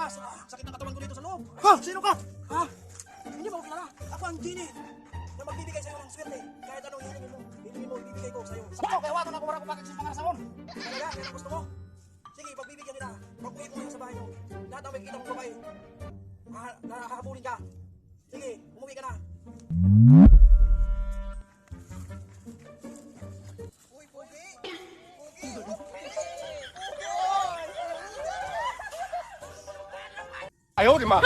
labas. Sakit ng katawan ko dito sa loob. Ha? Sino ka? Ha? Hindi mo kilala. Ako ang genie na magbibigay sa'yo ng swerte. Kahit anong hilingin mo, ibibigay ko sa'yo. Sakto, kaya wato na ko wala ko bakit sa mga nasaon. Talaga, yan ang gusto mo? Sige, pagbibigyan kita. Pag-uwi mo ngayon sa bahay mo. Lahat ang makikita mong babae. Hahabulin ka. Sige, umuwi ka na. Uy, Pogi! Pogi! Ayaw, di ma.